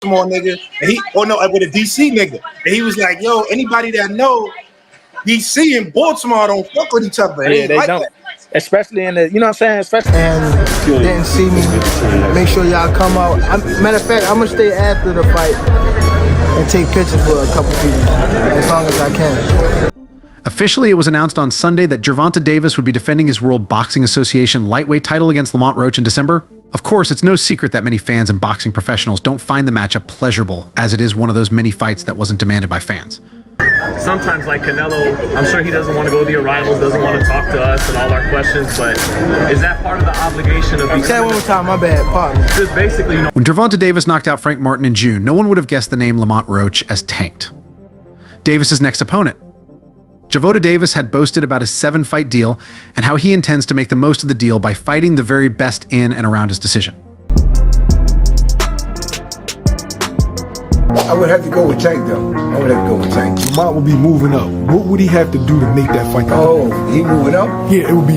Baltimore nigga, and with a DC nigga, and he was like, "Yo, anybody that know DC and Baltimore don't fuck with each other. Yeah, they like don't. That. Especially in the, you know what I'm saying? Especially and didn't see me. Make sure y'all come out. Matter of fact, I'm gonna stay after the fight and take pictures for a couple people as long as I can. Officially, it was announced on Sunday that Gervonta Davis would be defending his World Boxing Association lightweight title against Lamont Roach in December. Of course, it's no secret that many fans and boxing professionals don't find the matchup pleasurable, as it is one of those many fights that wasn't demanded by fans. Sometimes, like Canelo, I'm sure he doesn't want to go to your rivals, doesn't want to talk to us and all our questions, but is that part of the obligation of... Say that one more time, my bad, pardon. Just basically, you know... When Gervonta Davis knocked out Frank Martin in June, no one would have guessed the name Lamont Roach as tanked. Davis's next opponent. Gervonta Davis had boasted about his 7-fight deal and how he intends to make the most of the deal by fighting the very best in and around his decision. I would have to go with Tank, though. I would have to go with Tank. Lamont would be moving up. What would he have to do to make that fight? Oh, he moving up? Yeah, it would be,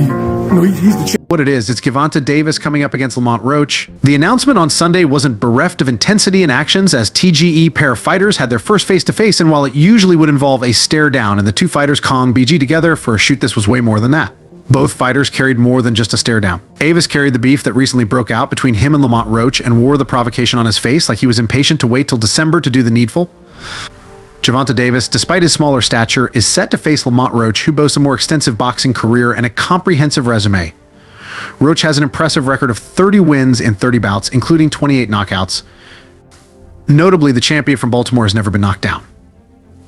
he's the champ. What it is, it's Gervonta Davis coming up against Lamont Roach. The announcement on Sunday wasn't bereft of intensity and actions, as TGE pair fighters had their first face-to-face, and while it usually would involve a stare down and the two fighters Kong BG together, for a shoot this was way more than that. Both fighters carried more than just a stare down. Davis carried the beef that recently broke out between him and Lamont Roach and wore the provocation on his face like he was impatient to wait till December to do the needful. Gervonta Davis, despite his smaller stature, is set to face Lamont Roach, who boasts a more extensive boxing career and a comprehensive resume. Roach has an impressive record of 30 wins in 30 bouts, including 28 knockouts. Notably, the champion from Baltimore has never been knocked down.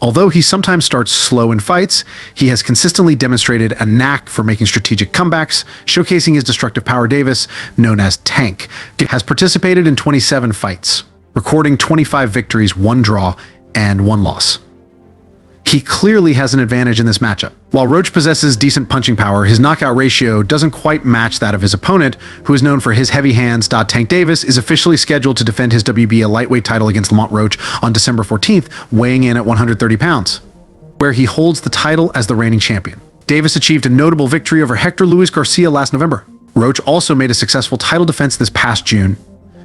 Although he sometimes starts slow in fights, he has consistently demonstrated a knack for making strategic comebacks, showcasing his destructive power. Davis, known as Tank, has participated in 27 fights, recording 25 victories, 1 draw, and 1 loss. He clearly has an advantage in this matchup. While Roach possesses decent punching power, his knockout ratio doesn't quite match that of his opponent, who is known for his heavy hands. Tank Davis is officially scheduled to defend his WBA lightweight title against Lamont Roach on December 14th, weighing in at 130 pounds, where he holds the title as the reigning champion. Davis achieved a notable victory over Hector Luis Garcia last November. Roach also made a successful title defense this past June,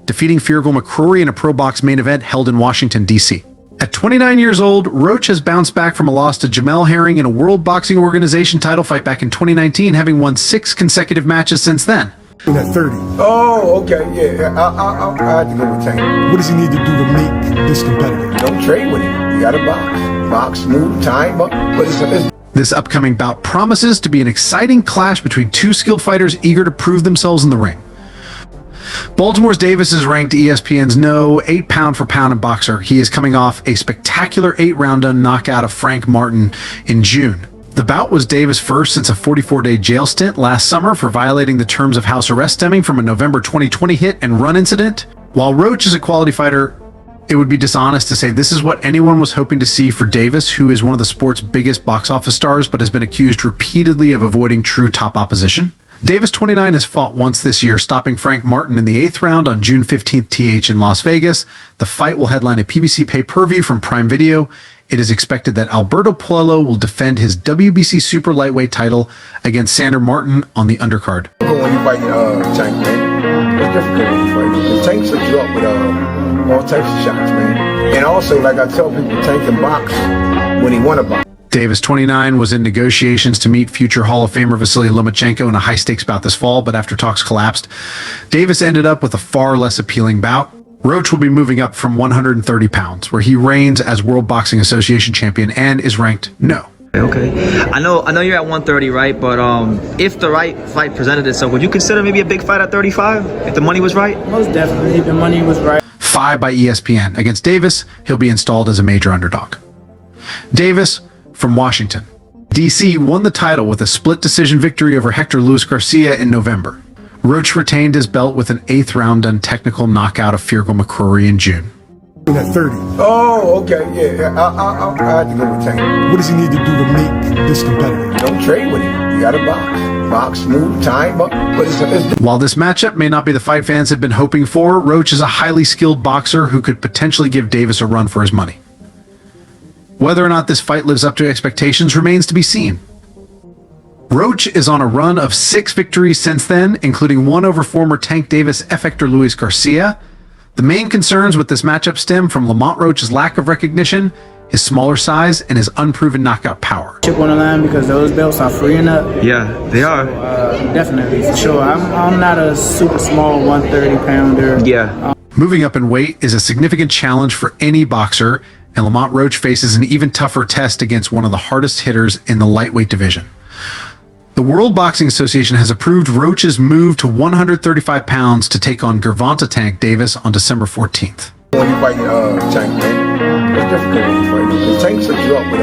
defeating Feargal McCrory in a pro box main event held in Washington, D.C. At 29 years old, Roach has bounced back from a loss to Jamel Herring in a World Boxing Organization title fight back in 2019, having won 6 consecutive matches since then. At 30. Oh, okay, yeah. I have to go with Tank. What does he need to do to make this competitive? Don't trade with him. You gotta box. Box, move, time up. But it's This upcoming bout promises to be an exciting clash between two skilled fighters eager to prove themselves in the ring. Baltimore's Davis is ranked ESPN's no 8 pound for pound boxer. He is coming off a spectacular 8-round knockout of Frank Martin in June. The bout was Davis' first since a 44-day jail stint last summer for violating the terms of house arrest stemming from a November 2020 hit and run incident. While Roach is a quality fighter, it would be dishonest to say this is what anyone was hoping to see for Davis, who is one of the sport's biggest box office stars but has been accused repeatedly of avoiding true top opposition. Davis, 29, has fought once this year, stopping Frank Martin in the 8th round on June 15th TH in Las Vegas. The fight will headline a PBC pay-per-view from Prime Video. It is expected that Alberto Puello will defend his WBC super lightweight title against Sander Martin on the undercard. When you fight Tank, man, it's difficult when you fight. The Tank sets you up with all types of shots, man. And also, like I tell people, Tank can box when he want to box. Davis, 29, was in negotiations to meet future Hall of Famer Vasily Lomachenko in a high-stakes bout this fall, but after talks collapsed, Davis ended up with a far less appealing bout. Roach will be moving up from 130 pounds, where he reigns as World Boxing Association champion and is ranked no. Okay. I know you're at 130, right? But if the right fight presented itself, would you consider maybe a big fight at 35 if the money was right? Most definitely, if the money was right. 5 by ESPN. Against Davis, he'll be installed as a major underdog. Davis, from Washington, D.C., won the title with a split decision victory over Hector Luis Garcia in November. Roach retained his belt with an 8th round untechnical knockout of Feargal McCrory in June. At 30. Oh, okay, yeah. I have to go with Tank. What does he need to do to make this competitive? Don't trade with him. You gotta box. Box, move, time up. But it's While this matchup may not be the fight fans had been hoping for, Roach is a highly skilled boxer who could potentially give Davis a run for his money. Whether or not this fight lives up to expectations remains to be seen. Roach is on a run of 6 victories since then, including one over former Tank Davis F. Hector Luis Garcia. The main concerns with this matchup stem from Lamont Roach's lack of recognition, his smaller size, and his unproven knockout power. Chip on the line because those belts are freeing up. Yeah, they are. Definitely, for sure. I'm not a super small 130 pounder. Yeah. Moving up in weight is a significant challenge for any boxer, and Lamont Roach faces an even tougher test against one of the hardest hitters in the lightweight division. The World Boxing Association has approved Roach's move to 135 pounds to take on Gervonta Tank Davis on December 14th. When you fight Tank, man, it's difficult when you fight him. The Tank sets you up with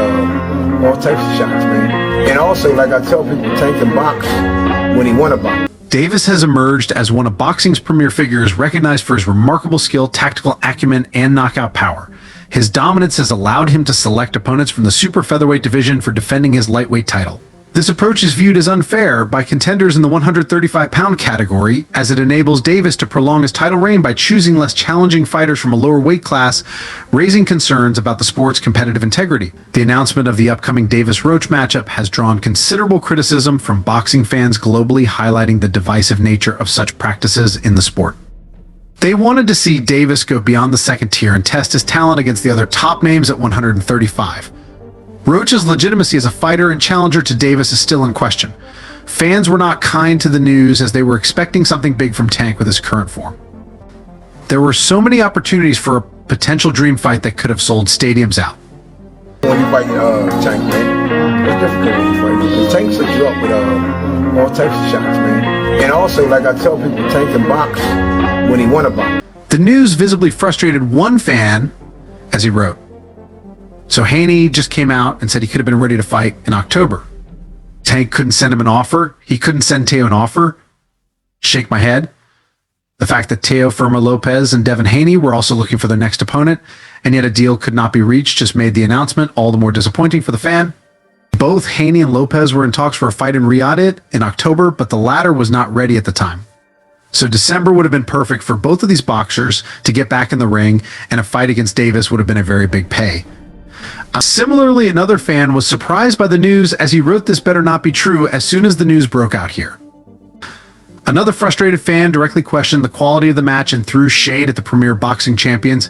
all types of shots, man. And also, like I tell people, Tank can box when he want to box. Davis has emerged as one of boxing's premier figures, recognized for his remarkable skill, tactical acumen, and knockout power. His dominance has allowed him to select opponents from the super featherweight division for defending his lightweight title. This approach is viewed as unfair by contenders in the 135-pound category, as it enables Davis to prolong his title reign by choosing less challenging fighters from a lower weight class, raising concerns about the sport's competitive integrity. The announcement of the upcoming Davis-Roach matchup has drawn considerable criticism from boxing fans globally, highlighting the divisive nature of such practices in the sport. They wanted to see Davis go beyond the second tier and test his talent against the other top names at 135. Roach's legitimacy as a fighter and challenger to Davis is still in question. Fans were not kind to the news as they were expecting something big from Tank with his current form. There were so many opportunities for a potential dream fight that could have sold stadiums out. When you fight Tank, man, it's difficult when you fight him. The Tank sets you up with all types of shots, man. And also, like I tell people, Tank can box when he want to box. The news visibly frustrated one fan, as he wrote. So Haney just came out and said he could have been ready to fight in October. Tank couldn't send him an offer. He couldn't send Teo an offer. Shake my head. The fact that Teo Firmo Lopez and Devin Haney were also looking for their next opponent, and yet a deal could not be reached, just made the announcement all the more disappointing for the fan. Both Haney and Lopez were in talks for a fight in Riyadh in October, but the latter was not ready at the time. So December would have been perfect for both of these boxers to get back in the ring, and a fight against Davis would have been a very big pay. Similarly, another fan was surprised by the news as he wrote this better not be true as soon as the news broke out here. Another frustrated fan directly questioned the quality of the match and threw shade at the premier boxing champions.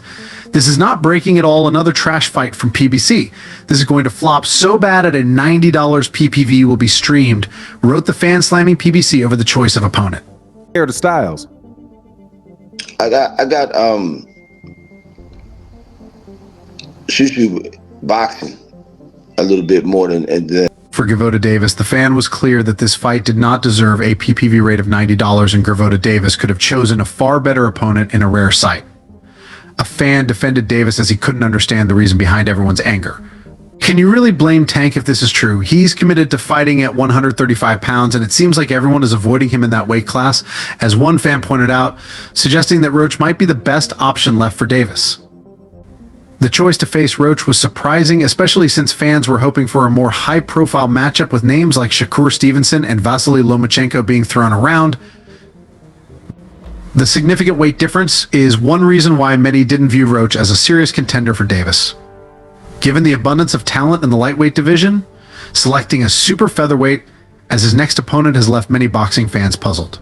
This is not breaking at all another trash fight from PBC. This is going to flop so bad at a $90 PPV will be streamed, wrote the fan slamming PBC over the choice of opponent. Here are the styles. I got Shushu boxing a little bit more than For Gervonta Davis, the fan was clear that this fight did not deserve a PPV rate of $90, and Gervonta Davis could have chosen a far better opponent in a rare sight. A fan defended Davis as he couldn't understand the reason behind everyone's anger. Can you really blame Tank if this is true? He's committed to fighting at 135 pounds, and it seems like everyone is avoiding him in that weight class, as one fan pointed out, suggesting that Roach might be the best option left for Davis. The choice to face Roach was surprising, especially since fans were hoping for a more high-profile matchup with names like Shakur Stevenson and Vasily Lomachenko being thrown around. The significant weight difference is one reason why many didn't view Roach as a serious contender for Davis. Given the abundance of talent in the lightweight division, selecting a super featherweight as his next opponent has left many boxing fans puzzled.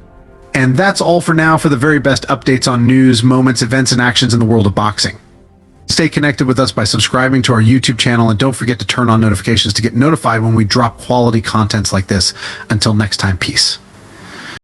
And that's all for now for the very best updates on news, moments, events, and actions in the world of boxing. Stay connected with us by subscribing to our YouTube channel, and don't forget to turn on notifications to get notified when we drop quality contents like this. Until next time, peace.